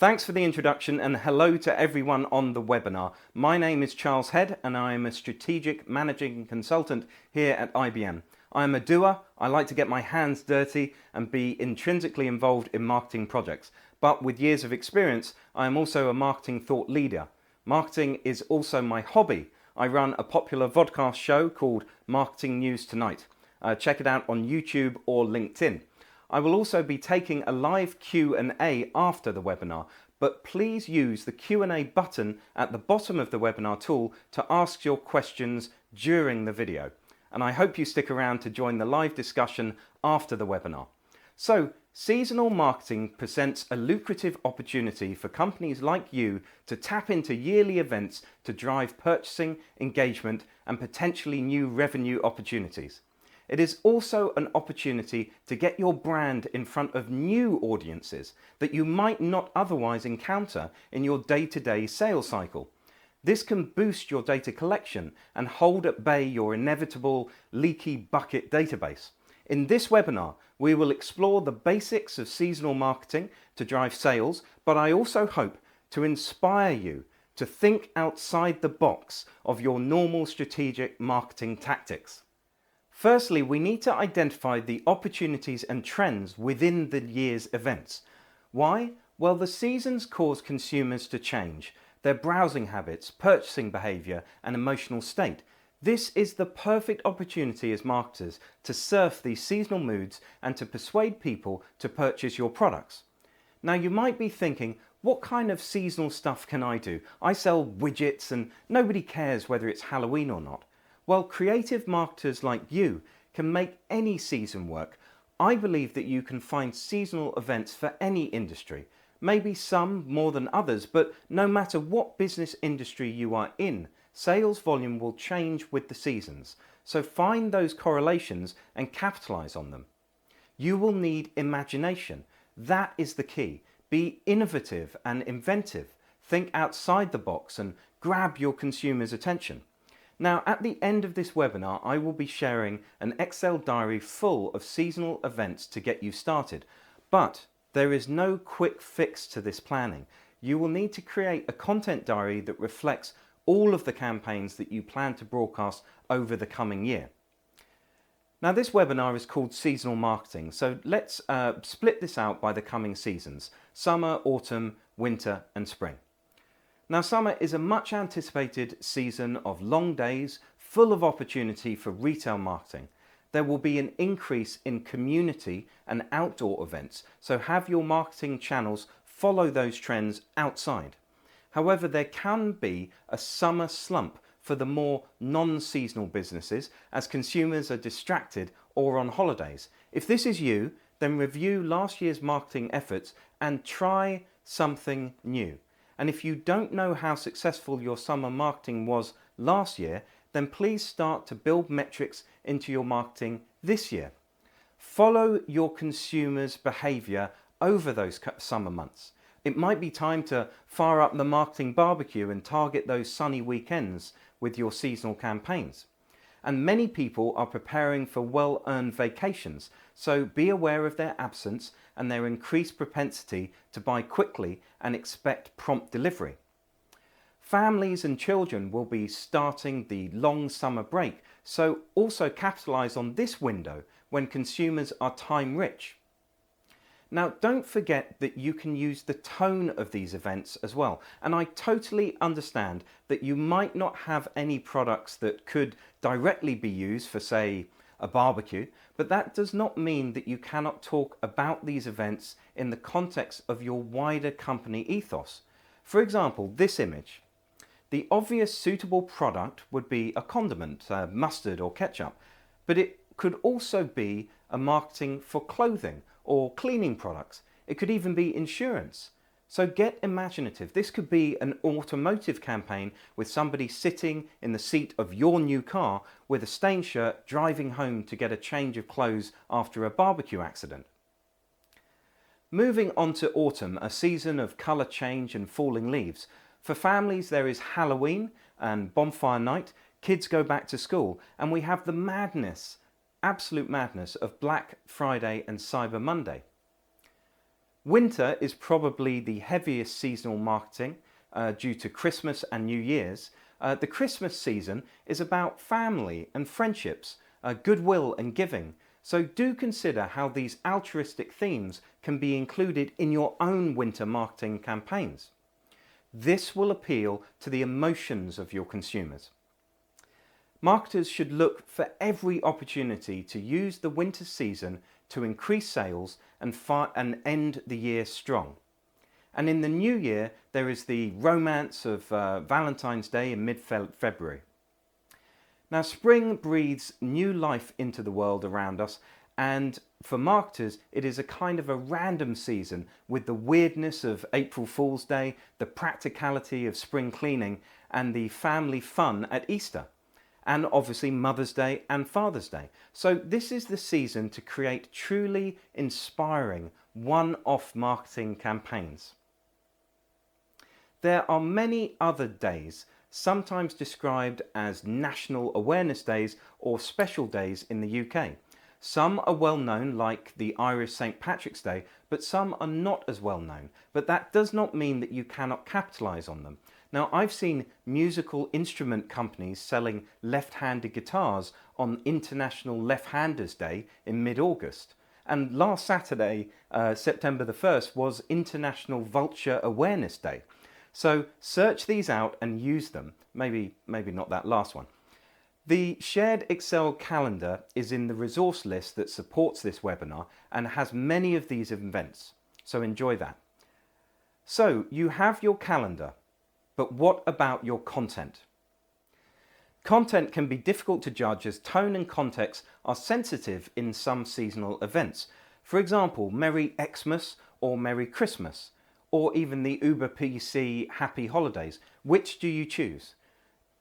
Thanks for the introduction and hello to everyone on the webinar. My name is Charles Head and I am a Strategic Managing Consultant here at IBM. I am a doer, I like to get my hands dirty and be intrinsically involved in marketing projects. But with years of experience, I am also a marketing thought leader. Marketing is also my hobby. I run a popular vodcast show called Marketing News Tonight. Check it out on YouTube or LinkedIn. I will also be taking a live Q&A after the webinar, but please use the Q&A button at the bottom of the webinar tool to ask your questions during the video. And I hope you stick around to join the live discussion after the webinar. So, seasonal marketing presents a lucrative opportunity for companies like you to tap into yearly events to drive purchasing, engagement, and potentially new revenue opportunities. It is also an opportunity to get your brand in front of new audiences that you might not otherwise encounter in your day-to-day sales cycle. This can boost your data collection and hold at bay your inevitable leaky bucket database. In this webinar, we will explore the basics of seasonal marketing to drive sales, but I also hope to inspire you to think outside the box of your normal strategic marketing tactics. Firstly, we need to identify the opportunities and trends within the year's events. Why? Well, the seasons cause consumers to change their browsing habits, purchasing behavior, and emotional state. This is the perfect opportunity as marketers to surf these seasonal moods and to persuade people to purchase your products. Now, you might be thinking, what kind of seasonal stuff can I do? I sell widgets and nobody cares whether it's Halloween or not. Well, creative marketers like you can make any season work. I believe that you can find seasonal events for any industry, maybe some more than others, but no matter what business industry you are in, sales volume will change with the seasons. So find those correlations and capitalize on them. You will need imagination. That is the key. Be innovative and inventive. Think outside the box and grab your consumers' attention. Now, at the end of this webinar, I will be sharing an Excel diary full of seasonal events to get you started. But there is no quick fix to this planning. You will need to create a content diary that reflects all of the campaigns that you plan to broadcast over the coming year. Now, this webinar is called Seasonal Marketing, so let's split this out by the coming seasons: summer, autumn, winter, and spring. Now, summer is a much anticipated season of long days, full of opportunity for retail marketing. There will be an increase in community and outdoor events, so have your marketing channels follow those trends outside. However, there can be a summer slump for the more non-seasonal businesses as consumers are distracted or on holidays. If this is you, then review last year's marketing efforts and try something new. And if you don't know how successful your summer marketing was last year, then please start to build metrics into your marketing this year. Follow your consumers' behavior over those summer months. It might be time to fire up the marketing barbecue and target those sunny weekends with your seasonal campaigns. And many people are preparing for well-earned vacations, so be aware of their absence and their increased propensity to buy quickly and expect prompt delivery. Families and children will be starting the long summer break, so also capitalize on this window when consumers are time rich. Now, don't forget that you can use the tone of these events as well. And I totally understand that you might not have any products that could directly be used for, say, a barbecue, but that does not mean that you cannot talk about these events in the context of your wider company ethos. For example, this image. The obvious suitable product would be a condiment, mustard or ketchup, but it could also be a marketing for clothing or cleaning products. It could even be insurance. So get imaginative. This could be an automotive campaign with somebody sitting in the seat of your new car with a stained shirt driving home to get a change of clothes after a barbecue accident. Moving on to autumn, a season of colour change and falling leaves. For families, there is Halloween and bonfire night. Kids go back to school, and we have the madness, absolute madness of Black Friday and Cyber Monday. Winter is probably the heaviest seasonal marketing due to Christmas and New Year's. The Christmas season is about family and friendships, goodwill and giving. So do consider how these altruistic themes can be included in your own winter marketing campaigns. This will appeal to the emotions of your consumers. Marketers should look for every opportunity to use the winter season to increase sales and end the year strong. And in the new year, there is the romance of Valentine's Day in mid-February. Now, spring breathes new life into the world around us, and for marketers, it is a kind of a random season with the weirdness of April Fool's Day, the practicality of spring cleaning, and the family fun at Easter, and obviously Mother's Day and Father's Day. So this is the season to create truly inspiring one-off marketing campaigns. There are many other days, sometimes described as National Awareness Days or special days in the UK. Some are well known, like the Irish St. Patrick's Day, but some are not as well known. But that does not mean that you cannot capitalise on them. Now, I've seen musical instrument companies selling left-handed guitars on International Left-Handers Day in mid-August. And last Saturday, September the 1st, was International Vulture Awareness Day. So search these out and use them. Maybe not that last one. The shared Excel calendar is in the resource list that supports this webinar and has many of these events. So enjoy that. So you have your calendar, but what about your content? Content can be difficult to judge as tone and context are sensitive in some seasonal events. For example, Merry Xmas or Merry Christmas, or even the Uber PC Happy Holidays. Which do you choose?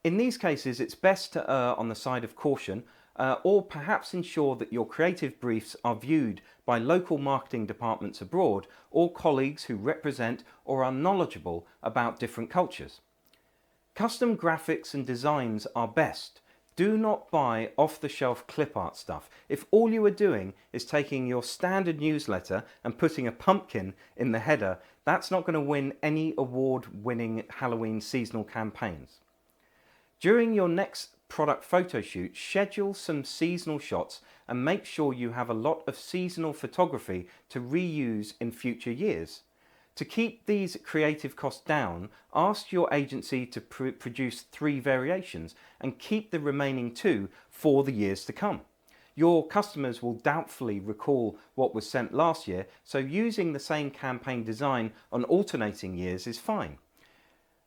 In these cases, it's best to err on the side of caution, or perhaps ensure that your creative briefs are viewed by local marketing departments abroad or colleagues who represent or are knowledgeable about different cultures. Custom graphics and designs are best. Do not buy off-the-shelf clip art stuff. If all you are doing is taking your standard newsletter and putting a pumpkin in the header, that's not going to win any award-winning Halloween seasonal campaigns. During your next product photo shoot, schedule some seasonal shots and make sure you have a lot of seasonal photography to reuse in future years. To keep these creative costs down, ask your agency to produce 3 variations and keep the remaining 2 for the years to come. Your customers will doubtfully recall what was sent last year, so using the same campaign design on alternating years is fine.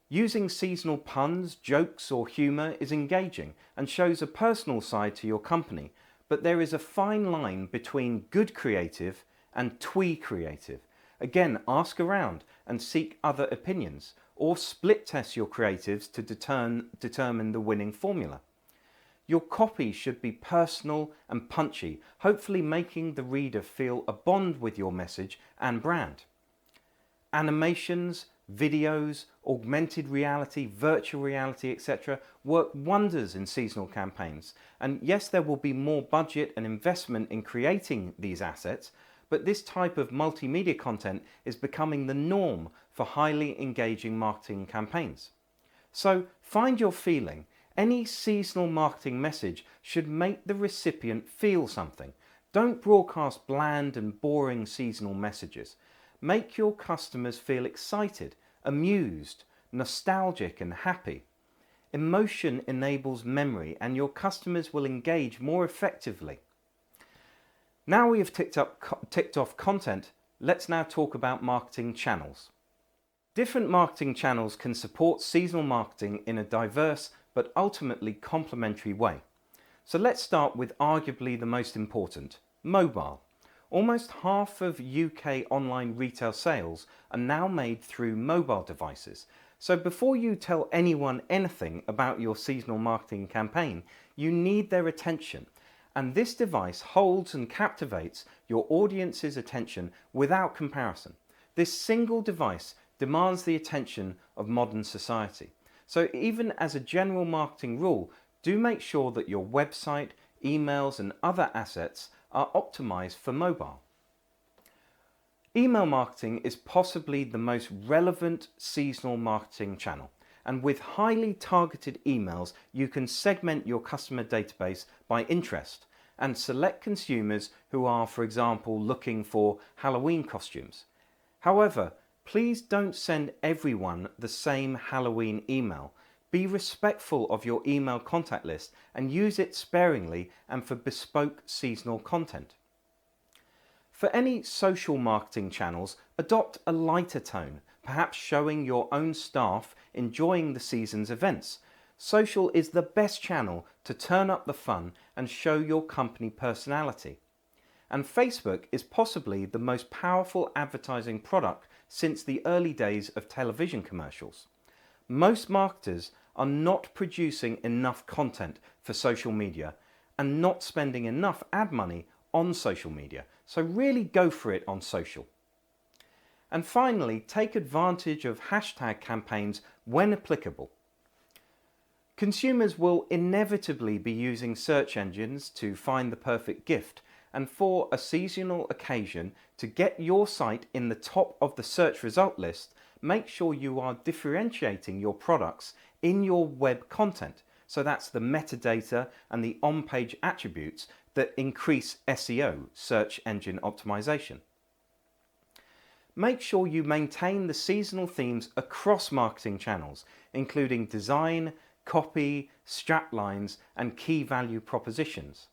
Using seasonal puns, jokes or humour is engaging and shows a personal side to your company, but there is a fine line between good creative and twee creative. Again, ask around and seek other opinions, or split test your creatives to determine the winning formula. Your copy should be personal and punchy, hopefully making the reader feel a bond with your message and brand. Animations, videos, augmented reality, virtual reality, etc. work wonders in seasonal campaigns. And yes, there will be more budget and investment in creating these assets, but this type of multimedia content is becoming the norm for highly engaging marketing campaigns. So find your feeling. Any seasonal marketing message should make the recipient feel something. Don't broadcast bland and boring seasonal messages. Make your customers feel excited, amused, nostalgic and happy. Emotion enables memory and your customers will engage more effectively. Now we have ticked off content, let's now talk about marketing channels. Different marketing channels can support seasonal marketing in a diverse but ultimately complementary way. So let's start with arguably the most important, mobile. Almost half of UK online retail sales are now made through mobile devices. So before you tell anyone anything about your seasonal marketing campaign, you need their attention. And this device holds and captivates your audience's attention without comparison. This single device demands the attention of modern society. So even as a general marketing rule, do make sure that your website, emails and other assets are optimized for mobile. Email marketing is possibly the most relevant seasonal marketing channel. And with highly targeted emails, you can segment your customer database by interest and select consumers who are, for example, looking for Halloween costumes. However, please don't send everyone the same Halloween email. Be respectful of your email contact list and use it sparingly and for bespoke seasonal content. For any social marketing channels, adopt a lighter tone, perhaps showing your own staff enjoying the season's events. Social is the best channel to turn up the fun and show your company personality. And Facebook is possibly the most powerful advertising product since the early days of television commercials. Most marketers are not producing enough content for social media and not spending enough ad money on social media, so really go for it on social. And finally, take advantage of hashtag campaigns when applicable. Consumers will inevitably be using search engines to find the perfect gift, and for a seasonal occasion, to get your site in the top of the search result list, make sure you are differentiating your products in your web content. So that's the metadata and the on-page attributes that increase SEO, search engine optimization. Make sure you maintain the seasonal themes across marketing channels, including design, copy, straplines, and key value propositions.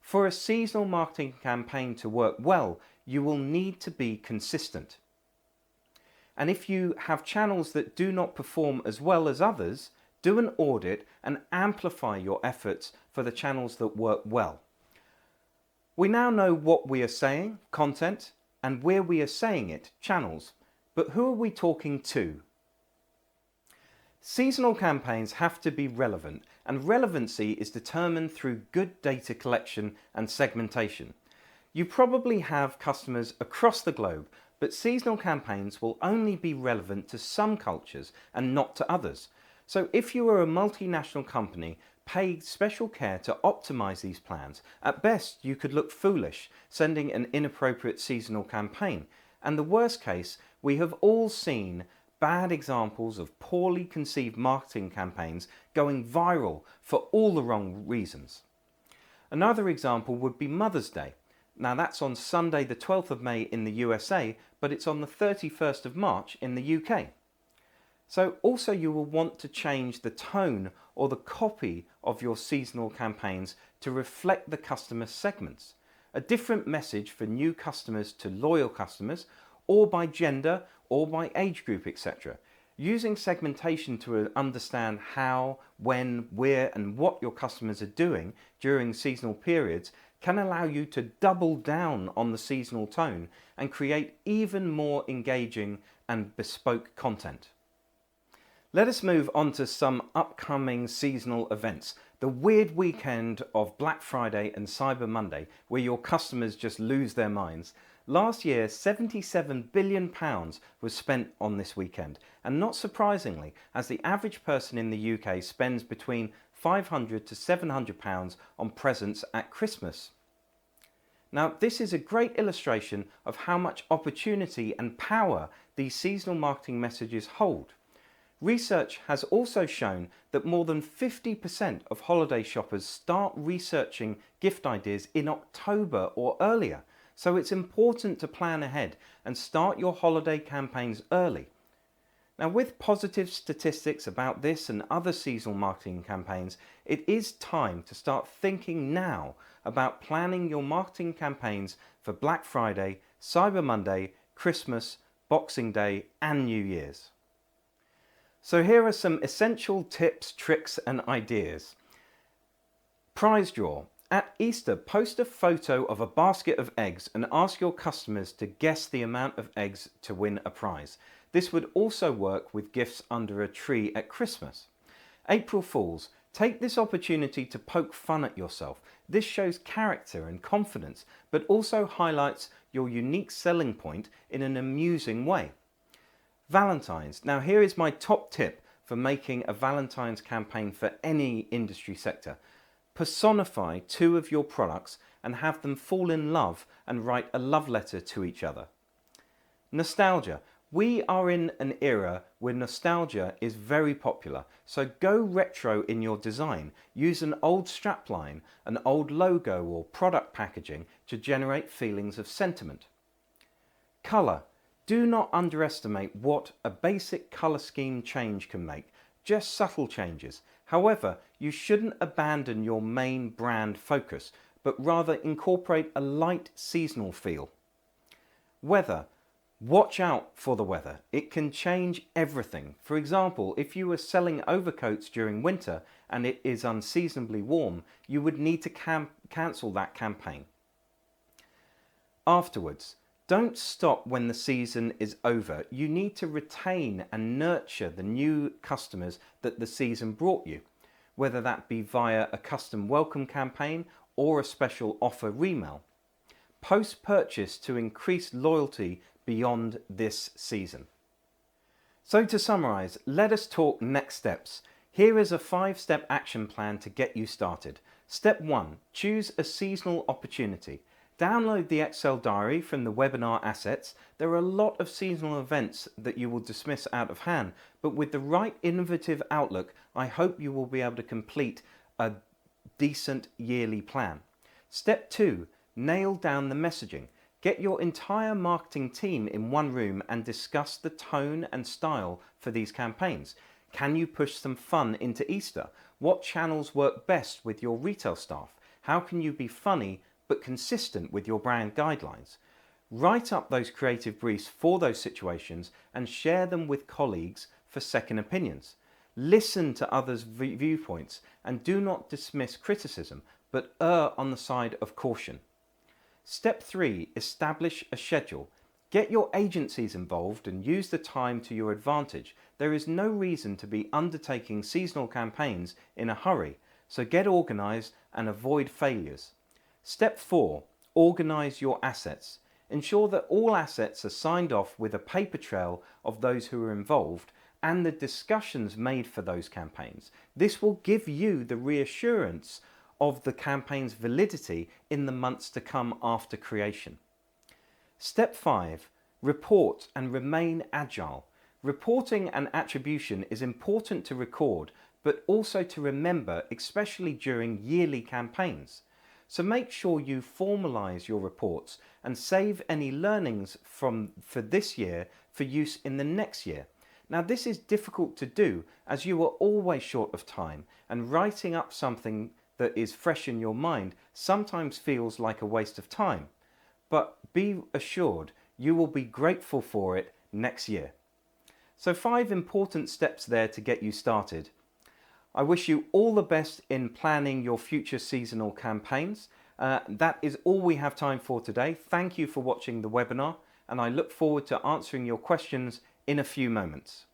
For a seasonal marketing campaign to work well, you will need to be consistent. And if you have channels that do not perform as well as others, do an audit and amplify your efforts for the channels that work well. We now know what we are saying, content, and where we are saying it, channels. But who are we talking to? Seasonal campaigns have to be relevant, and relevancy is determined through good data collection and segmentation. You probably have customers across the globe, but seasonal campaigns will only be relevant to some cultures and not to others. So if you are a multinational company, pay special care to optimize these plans. At best, you could look foolish sending an inappropriate seasonal campaign. And the worst case, we have all seen bad examples of poorly conceived marketing campaigns going viral for all the wrong reasons. Another example would be Mother's Day. Now that's on Sunday the 12th of May in the USA, but it's on the 31st of March in the UK. So also you will want to change the tone or the copy of your seasonal campaigns to reflect the customer segments. A different message for new customers to loyal customers, or by gender or by age group, etc. Using segmentation to understand how, when, where and what your customers are doing during seasonal periods can allow you to double down on the seasonal tone and create even more engaging and bespoke content. Let us move on to some upcoming seasonal events. The weird weekend of Black Friday and Cyber Monday, where your customers just lose their minds. Last year, £77 billion was spent on this weekend, and not surprisingly, as the average person in the UK spends between £500 to £700 on presents at Christmas. Now, this is a great illustration of how much opportunity and power these seasonal marketing messages hold. Research has also shown that more than 50% of holiday shoppers start researching gift ideas in October or earlier, so it's important to plan ahead and start your holiday campaigns early. Now, with positive statistics about this and other seasonal marketing campaigns, it is time to start thinking now about planning your marketing campaigns for Black Friday, Cyber Monday, Christmas, Boxing Day and New Year's. So here are some essential tips, tricks and ideas. Prize draw. At Easter, post a photo of a basket of eggs and ask your customers to guess the amount of eggs to win a prize. This would also work with gifts under a tree at Christmas. April Fools. Take this opportunity to poke fun at yourself. This shows character and confidence, but also highlights your unique selling point in an amusing way. Valentine's. Now here is my top tip for making a Valentine's campaign for any industry sector. Personify two of your products and have them fall in love and write a love letter to each other. Nostalgia. We are in an era where nostalgia is very popular, so go retro in your design. Use an old strapline, an old logo or product packaging to generate feelings of sentiment. Colour. Do not underestimate what a basic colour scheme change can make, just subtle changes. However, you shouldn't abandon your main brand focus, but rather incorporate a light seasonal feel. Weather. Watch out for the weather. It can change everything. For example, if you were selling overcoats during winter and it is unseasonably warm, you would need to cancel that campaign. Afterwards, don't stop when the season is over. You need to retain and nurture the new customers that the season brought you, whether that be via a custom welcome campaign or a special offer remail. Post-purchase to increase loyalty beyond this season. So to summarise, let us talk next steps. Here is a 5-step action plan to get you started. Step 1. Choose a seasonal opportunity. Download the Excel diary from the webinar assets. There are a lot of seasonal events that you will dismiss out of hand, but with the right innovative outlook, I hope you will be able to complete a decent yearly plan. Step 2. Nail down the messaging. Get your entire marketing team in one room and discuss the tone and style for these campaigns. Can you push some fun into Easter? What channels work best with your retail staff? How can you be funny but consistent with your brand guidelines? Write up those creative briefs for those situations and share them with colleagues for second opinions. Listen to others' viewpoints and do not dismiss criticism, but err on the side of caution. Step 3. Establish a schedule. Get your agencies involved and use the time to your advantage. There is no reason to be undertaking seasonal campaigns in a hurry, so get organised and avoid failures. Step 4. Organise your assets. Ensure that all assets are signed off with a paper trail of those who are involved and the discussions made for those campaigns. This will give you the reassurance of the campaign's validity in the months to come after creation. Step 5. Report and remain agile. Reporting and attribution is important to record, but also to remember, especially during yearly campaigns. So make sure you formalise your reports and save any learnings for this year for use in the next year. Now this is difficult to do as you are always short of time, and writing up something that is fresh in your mind sometimes feels like a waste of time. But be assured you will be grateful for it next year. So 5 important steps there to get you started. I wish you all the best in planning your future seasonal campaigns. That is all we have time for today. Thank you for watching the webinar, and I look forward to answering your questions in a few moments.